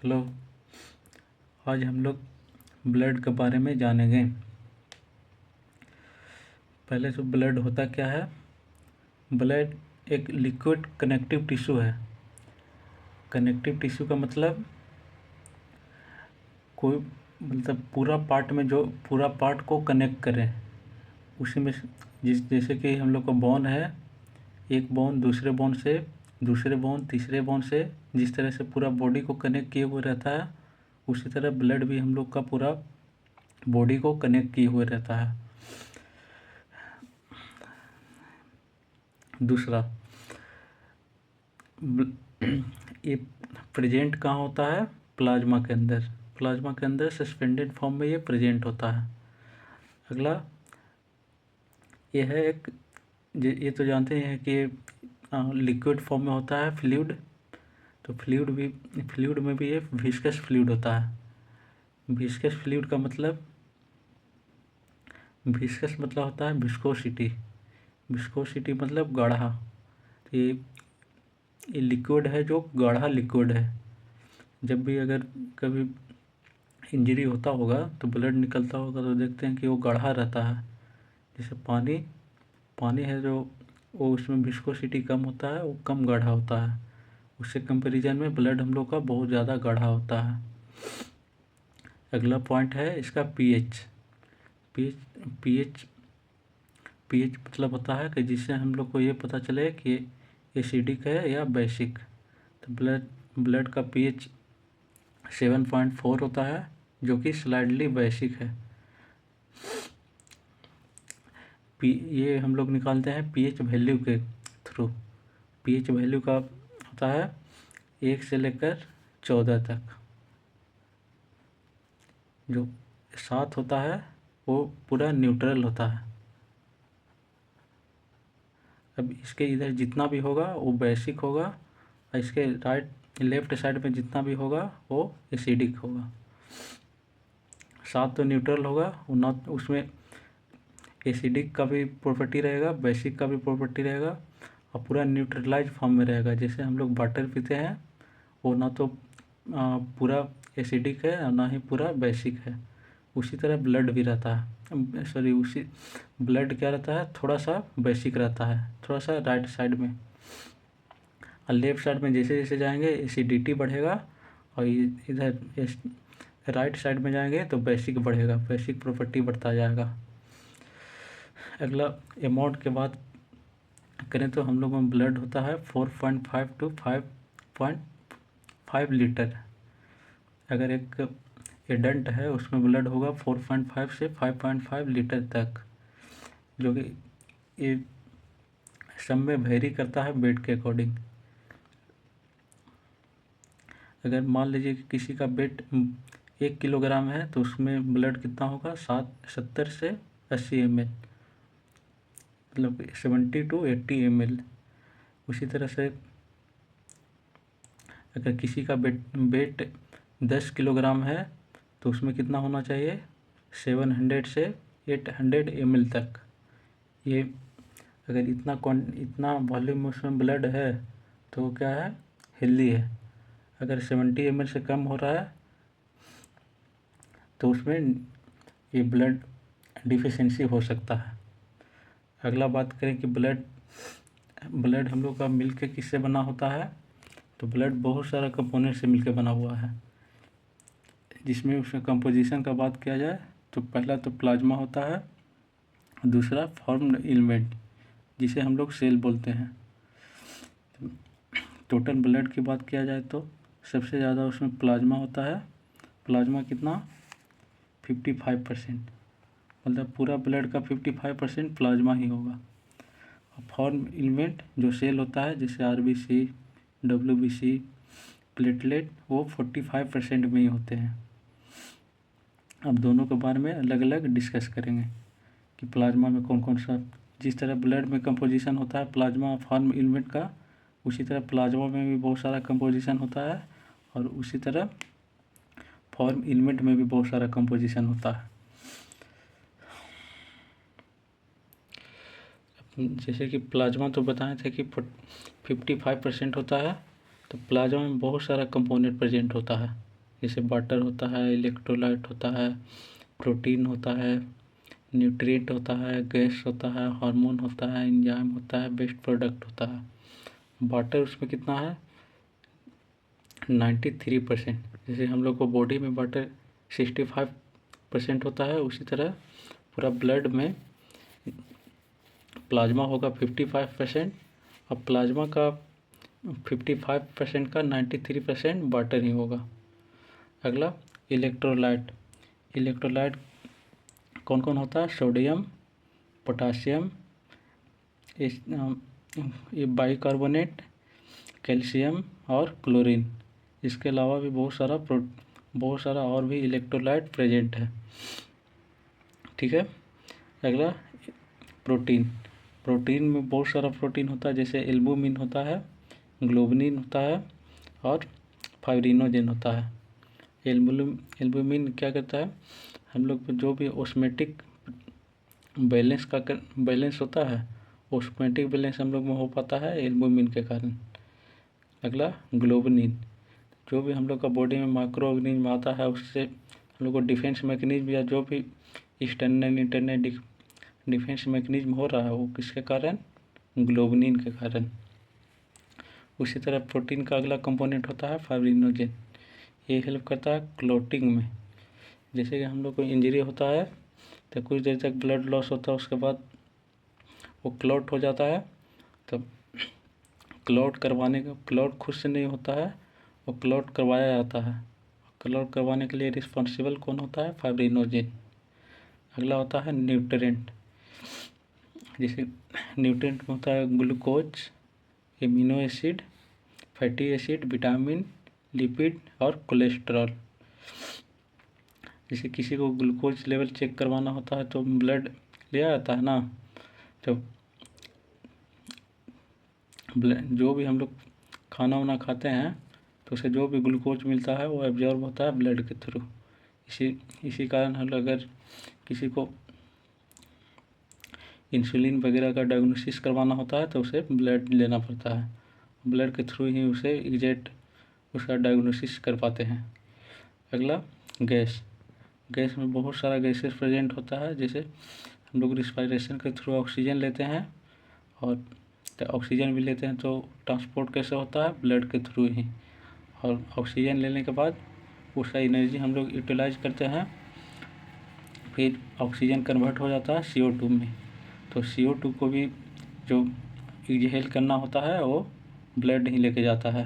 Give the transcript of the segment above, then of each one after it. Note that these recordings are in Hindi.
हेलो। आज हम लोग ब्लड के बारे में जानेंगे। पहले तो ब्लड होता क्या है। ब्लड एक लिक्विड कनेक्टिव टिश्यू है। कनेक्टिव टिश्यू का मतलब कोई पूरा पार्ट में जो पूरा पार्ट को कनेक्ट करे, उसी में जैसे कि हम लोग का बोन है, एक बोन दूसरे बोन से, दूसरे बोन तीसरे बोन से, जिस तरह से पूरा बॉडी को कनेक्ट किए हुए रहता है, उसी तरह ब्लड भी हम लोग का पूरा बॉडी को कनेक्ट किए हुए रहता है। दूसरा, ये प्रेजेंट कहाँ होता है? प्लाज्मा के अंदर। प्लाज्मा के अंदर सस्पेंडेड फॉर्म में ये प्रेजेंट होता है। अगला ये है एक, ये तो जानते हैं कि लिक्विड फॉर्म में होता है फ्लूइड। तो फ्लूइड में भी ये विस्कस फ्लूइड होता है। विस्कस फ्लूइड का मतलब, विस्कस मतलब होता है विस्कोसिटी। विस्कोसिटी मतलब गाढ़ा। तो ये लिक्विड है जो गाढ़ा लिक्विड है। जब भी अगर कभी इंजरी होता होगा तो ब्लड निकलता होगा तो देखते हैं कि वो गाढ़ा रहता है। जैसे पानी है जो, वो उसमें विस्कोसिटी कम होता है, वो कम गाढ़ा होता है। उससे कंपैरिजन में ब्लड हम लोग का बहुत ज़्यादा गाढ़ा होता है। अगला पॉइंट है इसका पीएच। पीएच मतलब होता है कि जिससे हम लोग को ये पता चले कि एसिडिक है या बेसिक। तो ब्लड का पीएच 7.4 होता है, जो कि स्लाइडली बेसिक है। ये हम लोग निकालते हैं पीएच वैल्यू के थ्रू। पीएच वैल्यू का होता है 1 से लेकर 14 तक। जो 7 होता है वो पूरा न्यूट्रल होता है। अब इसके इधर जितना भी होगा वो बेसिक होगा, और इसके लेफ्ट साइड में जितना भी होगा वो एसिडिक होगा। 7 तो न्यूट्रल होगा, उसमें एसिडिक का भी प्रॉपर्टी रहेगा, बेसिक का भी प्रॉपर्टी रहेगा, और पूरा न्यूट्रलाइज फॉर्म में रहेगा। जैसे हम लोग वाटर पीते हैं, वो ना तो पूरा एसिडिक है और ना ही पूरा बेसिक है। उसी तरह ब्लड भी रहता है, उसी ब्लड क्या रहता है, थोड़ा सा बेसिक रहता है, थोड़ा सा राइट साइड में। और लेफ्ट साइड में जैसे जैसे जाएंगे एसिडिटी बढ़ेगा, और इधर राइट साइड में जाएंगे तो बेसिक बढ़ेगा, बेसिक प्रॉपर्टी बढ़ता जाएगा। अगला अमाउंट के बात करें तो हम लोगों में ब्लड होता है 4.5 to 5.5 लीटर। अगर एक एडल्ट है उसमें ब्लड होगा 4.5 से 5.5 लीटर तक, जो कि ये सब में वेरी करता है वेट के अकॉर्डिंग। अगर मान लीजिए कि किसी का वेट 1 किलोग्राम है तो उसमें ब्लड कितना होगा, 70 से 80 ml, मतलब 70 to 80 ml। उसी तरह से अगर किसी का वेट 10 किलोग्राम है तो उसमें कितना होना चाहिए, 700 से 800 ml तक। ये अगर इतना वॉल्यूम उसमें ब्लड है तो क्या है, हेल्दी है। अगर 70 ml से कम हो रहा है तो उसमें ये ब्लड डिफिशिएंसी हो सकता है। अगला बात करें कि ब्लड हम लोग का मिलके किससे बना होता है, तो ब्लड बहुत सारा कंपोनेंट से मिलकर बना हुआ है। जिसमें उसमें कंपोजिशन का बात किया जाए तो पहला तो प्लाज्मा होता है, दूसरा फॉर्म्ड एलिमेंट जिसे हम लोग सेल बोलते हैं। टोटल ब्लड की बात किया जाए तो सबसे ज़्यादा उसमें प्लाज्मा होता है। प्लाज्मा कितना, 55%, मतलब पूरा ब्लड का 55% प्लाज्मा ही होगा। और फॉर्म एलिमेंट जो सेल होता है, जैसे RBC, WBC, प्लेटलेट, वो 45% में ही होते हैं। अब दोनों के बारे में अलग अलग डिस्कस करेंगे कि प्लाज्मा में कौन कौन सा, जिस तरह ब्लड में कंपोजिशन होता है प्लाज्मा फॉर्म एलिमेंट का, उसी तरह प्लाज्मा में भी बहुत सारा कंपोजिशन होता है, और उसी तरह फॉर्म एलिमेंट में भी बहुत सारा कंपोजिशन होता है। जैसे कि प्लाज्मा तो बताए थे कि 55% होता है, तो प्लाज्मा में बहुत सारा कंपोनेंट प्रेजेंट होता है। जैसे वाटर होता है, इलेक्ट्रोलाइट होता है, प्रोटीन होता है, न्यूट्रिएंट होता है, गैस होता है, हार्मोन होता है, एंजाइम होता है, वेस्ट प्रोडक्ट होता है। वाटर उसमें कितना है 93%। जैसे हम लोग को बॉडी में वाटर 65% होता है, उसी तरह पूरा ब्लड में प्लाज्मा होगा 55%, और प्लाज्मा का 55% का 93% वाटर ही होगा। अगला इलेक्ट्रोलाइट। इलेक्ट्रोलाइट कौन कौन होता है, सोडियम, पोटासियम, ये बाइकार्बोनेट, कैल्शियम और क्लोरीन। इसके अलावा भी बहुत सारा और भी इलेक्ट्रोलाइट प्रेजेंट है। ठीक है। अगला प्रोटीन। प्रोटीन में बहुत सारा प्रोटीन होता है, जैसे एल्बुमिन होता है, ग्लोबुलिन होता है और फाइब्रिनोजेन होता है। एल्बुमिन क्या करता है, हम लोग जो भी ऑस्मेटिक बैलेंस होता है, ऑस्मेटिक बैलेंस हम लोग में हो पाता है एल्बुमिन के कारण। अगला ग्लोबुलिन, जो भी हम लोग का बॉडी में माइक्रो ऑर्गेनिज्म आता है, उससे हम लोग को डिफेंस मैकेनिज्म या जो भी एक्सटर्नल इंटरनल डिफेंस मैकेनिज्म हो रहा है, वो किसके कारण, ग्लोबुलिन के कारण। उसी तरह प्रोटीन का अगला कंपोनेंट होता है फाइब्रिनोजेन। ये हेल्प करता है क्लॉटिंग में। जैसे कि हम लोग को इंजरी होता है तो कुछ देर तक ब्लड लॉस होता है, उसके बाद वो क्लॉट हो जाता है। तो क्लॉट खुद से नहीं होता है, वो क्लॉट करवाया जाता है। क्लॉट करवाने के लिए रिस्पॉन्सिबल कौन होता है, फाइब्रिनोजेन। अगला होता है न्यूट्रिएंट। जैसे न्यूट्रिएंट में होता है glucose, amino acid, fatty acid, vitamin, lipid और कोलेस्ट्रॉल। जैसे किसी को ग्लूकोज लेवल चेक करवाना होता है तो ब्लड लिया जाता है ना, तो जो भी हम लोग खाना वाना खाते हैं तो उसे जो भी ग्लूकोज मिलता है वो एब्जॉर्ब होता है ब्लड के थ्रू। इसी कारण हम अगर किसी को इंसुलिन वगैरह का डायग्नोसिस करवाना होता है तो उसे ब्लड लेना पड़ता है। ब्लड के थ्रू ही उसे एग्जैक्ट उसका डायग्नोसिस कर पाते हैं। अगला गैस। गैस में बहुत सारा गैसेस प्रेजेंट होता है। जैसे हम लोग रिस्पायरेशन के थ्रू ऑक्सीजन लेते हैं, और ऑक्सीजन भी लेते हैं तो ट्रांसपोर्ट कैसे होता है, ब्लड के थ्रू ही। और ऑक्सीजन लेने के बाद उसका एनर्जी हम लोग यूटिलाइज करते हैं, फिर ऑक्सीजन कन्वर्ट हो जाता है CO2 में। तो CO2 को भी जो इनहेल करना होता है वो ब्लड ही लेके जाता है।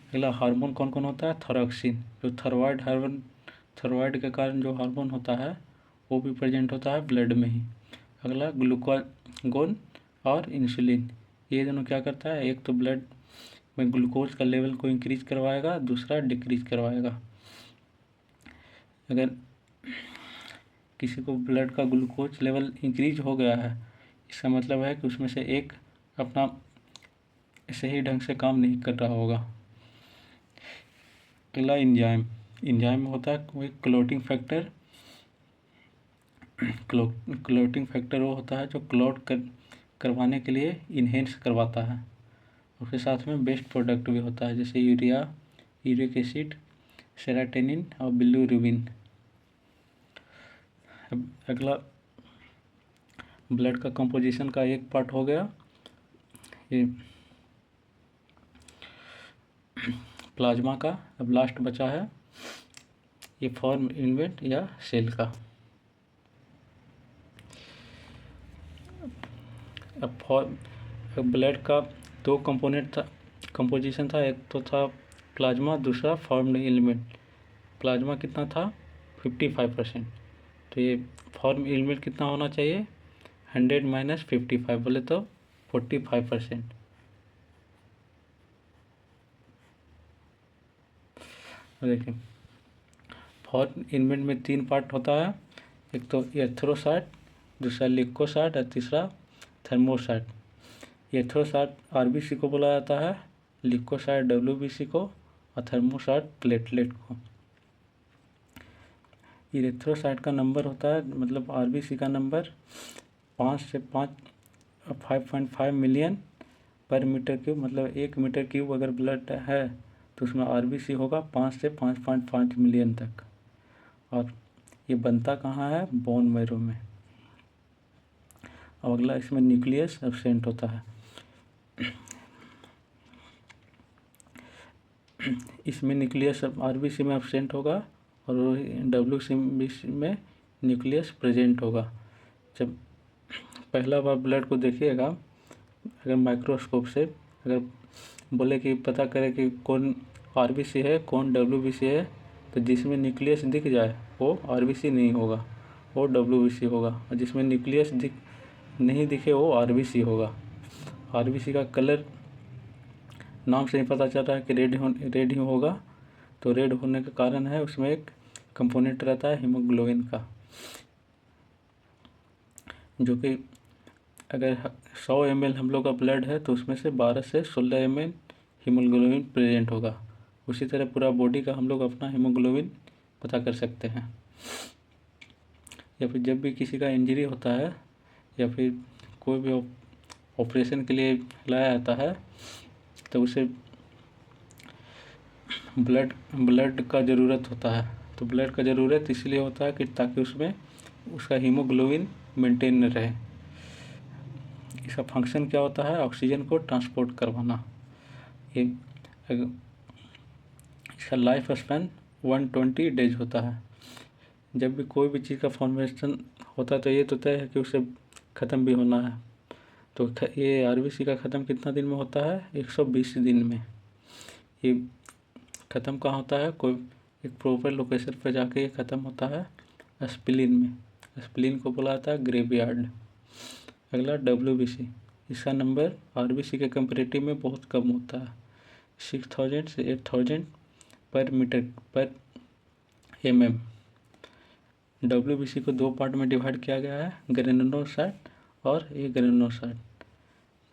अगला हार्मोन कौन कौन होता है, थायरॉक्सिन, जो थायराइड के कारण जो हार्मोन होता है वो भी प्रेजेंट होता है ब्लड में ही। अगला ग्लूकागोन और इंसुलिन, ये दोनों क्या करता है, एक तो ब्लड में ग्लूकोज का लेवल को इंक्रीज करवाएगा, दूसरा डिक्रीज करवाएगा। अगर किसी को ब्लड का ग्लूकोज लेवल इंक्रीज हो गया है, इसका मतलब है कि उसमें से एक अपना सही ढंग से काम नहीं कर रहा होगा। अगला इंजाइम में होता है कोई क्लॉटिंग फैक्टर। क्लॉटिंग फैक्टर वो होता है जो करवाने के लिए इन्हेंस करवाता है। उसके साथ में बेस्ट प्रोडक्ट भी होता है, जैसे यूरिक एसिड, सेरोटोनिन और बिलिरुबिन। अगला ब्लड का कंपोजिशन का एक पार्ट हो गया, ये प्लाज्मा का। अब लास्ट बचा है ये फॉर्म इन्वेंट या सेल का। अब ब्लड का दो कंपोजिशन था, एक तो था प्लाज्मा, दूसरा फॉर्म्ड एलिमेंट। प्लाज्मा कितना था 55%, तो ये फॉर्म एलिमेंट कितना होना चाहिए 100 - 55, बोले तो 45%। देखिए फॉर्म एलिमेंट में 3 पार्ट होता है, एक तो एर्थ्रोसाइट, दूसरा ल्यूकोसाइट और तीसरा थर्मोसाइट। एर्थ्रोसाइट RBC को बोला जाता है, ल्यूकोसाइट WBC को और थर्मोसाइट प्लेटलेट को। एर्थ्रोसाइट का नंबर होता है, मतलब RBC का नंबर 5.5 मिलियन पर मीटर क्यूब, मतलब 1 मीटर क्यूब अगर ब्लड है तो उसमें आरबीसी होगा 5 से 5.5 मिलियन तक। और ये बनता कहाँ है? बोन मैरो में। अब अगला इसमें न्यूक्लियस एब्सेंट होता है। इसमें न्यूक्लियस आरबीसी में एब्सेंट होगा और डब्ल्यूबीसी में न्यूक्लियस प्रेजेंट होगा। जब पहला बार ब्लड को देखिएगा, अगर माइक्रोस्कोप से अगर बोले कि पता करें कि कौन आरबीसी है कौन डब्ल्यूबीसी है, तो जिसमें न्यूक्लियस दिख जाए वो आरबीसी नहीं होगा, वो डब्ल्यूबीसी होगा। और जिसमें न्यूक्लियस नहीं दिखे वो आरबीसी होगा। आरबीसी का कलर नाम से ही पता चल रहा है कि रेड ही होगा। तो रेड होने का कारण है उसमें एक कंपोनेंट रहता है हीमोग्लोबिन का, जो कि अगर 100 ml हम लोग का ब्लड है तो उसमें से 12 से 16 ml हीमोग्लोबिन प्रेजेंट होगा। उसी तरह पूरा बॉडी का हम लोग अपना हीमोग्लोबिन पता कर सकते हैं। या फिर जब भी किसी का इंजरी होता है या फिर कोई भी ऑपरेशन के लिए लाया जाता है तो उसे ब्लड का ज़रूरत होता है। तो ब्लड का ज़रूरत इसलिए होता है कि ताकि उसमें उसका हीमोग्लोबिन मेंटेन रहे। इसका फंक्शन क्या होता है? ऑक्सीजन को ट्रांसपोर्ट करवाना। ये इसका लाइफ स्पैन 120 डेज होता है। जब भी कोई भी चीज़ का फॉर्मेशन होता है तो ये तो तय है कि उसे ख़त्म भी होना है। तो ये आरबीसी का ख़त्म कितना दिन में होता है? 120 दिन में। ये ख़त्म कहाँ होता है? कोई एक प्रॉपर लोकेशन पर जाके ये ख़त्म होता है स्प्लीन में। स्प्लीन को बोला जाता है ग्रेवयार्ड। अगला डब्ल्यूबीसी, इसका नंबर आरबीसी के कंपेरेटिव में बहुत कम होता है, 6000 से 8000 पर मीटर पर mm। डब्ल्यूबीसी को 2 पार्ट में डिवाइड किया गया है, ग्रेनुलोसाइट और ये ग्रेनुलोसाइट।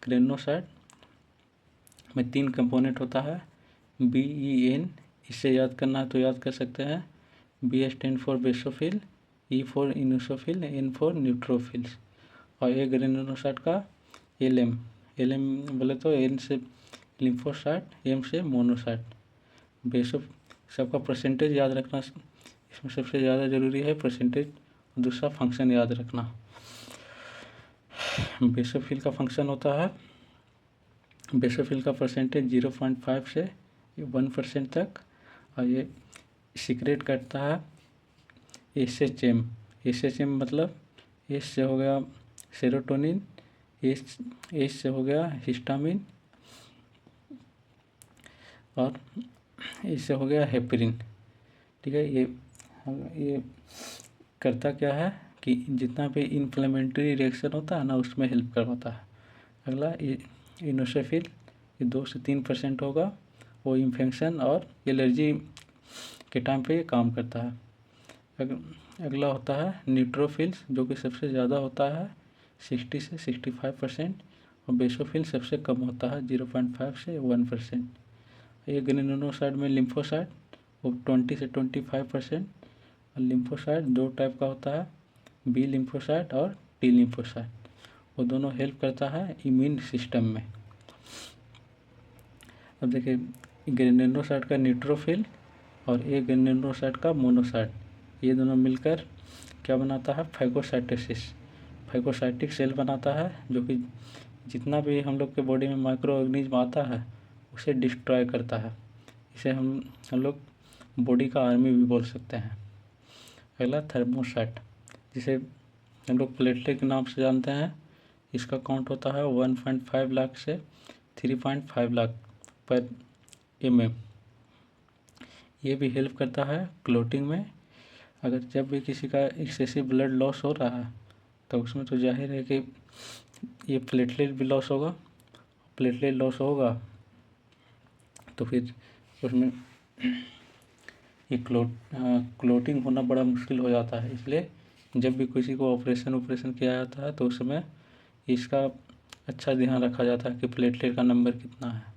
ग्रेनुलोसाइट में 3 कंपोनेंट होता है, BEN। इससे याद करना है तो याद कर सकते हैं। B stand for basophil, E for eosinophil, N for neutrophils. और ये ग्रेनुलोसाइट का LM बोले तो N से लिम्फोसाइट, M से मोनोसाइट। सबका परसेंटेज याद रखना इसमें सबसे ज़्यादा ज़रूरी है, परसेंटेज। दूसरा फंक्शन याद रखना। बेसोफिल का फंक्शन होता है, बेसोफिल का परसेंटेज 0.5 से 1% तक। और ये सीक्रेट करता है SHM मतलब एस से हो गया सेरोटोनिन, एस से हो गया हिस्टामिन और इससे हो गया हेपरिन। ठीक है, ये करता क्या है कि जितना भी इन्फ्लेमेटरी रिएक्शन होता है ना उसमें हेल्प करवाता है। अगला इनोसोफिल, ये 2 से 3% होगा, वो इन्फेक्शन और एलर्जी के टाइम पे ये काम करता है। अगला होता है न्यूट्रोफिल्स, जो कि सबसे ज़्यादा होता है 60 से 65%। और बेसोफिल सबसे कम होता है 0.5 से 1%। ये ग्रेनुलोसाइट में लिम्फोसाइट वो 20 से 25%। और लिम्फोसाइट 2 टाइप का होता है, B लिम्फोसाइट और T लिम्फोसाइट। वो दोनों हेल्प करता है इम्यून सिस्टम में। अब देखिए, ग्रेनुलोसाइट का न्यूट्रोफिल और एक ग्रेनुलोसाइट का मोनोसाइट, ये दोनों मिलकर क्या बनाता है? फैगोसाइटोसिस, फैगोसाइटिक सेल बनाता है, जो कि जितना भी हम लोग के बॉडी में माइक्रो ऑर्गेनिज्म आता है उसे डिस्ट्रॉय करता है। इसे हम लोग बॉडी का आर्मी भी बोल सकते हैं। अगला थर्मोसाइट, जिसे हम लोग प्लेटलेट के नाम से जानते हैं। इसका काउंट होता है 1.5 लाख से 3.5 लाख पर mm। ये भी हेल्प करता है क्लोटिंग में। अगर जब भी किसी का एक्सेसिव ब्लड लॉस हो रहा है तो उसमें तो जाहिर है कि ये प्लेटलेट भी लॉस होगा। प्लेटलेट लॉस होगा तो फिर उसमें ये क्लोटिंग होना बड़ा मुश्किल हो जाता है। इसलिए जब भी किसी को ऑपरेशन किया जाता है तो उस समय इसका अच्छा ध्यान रखा जाता है कि प्लेटलेट का नंबर कितना है।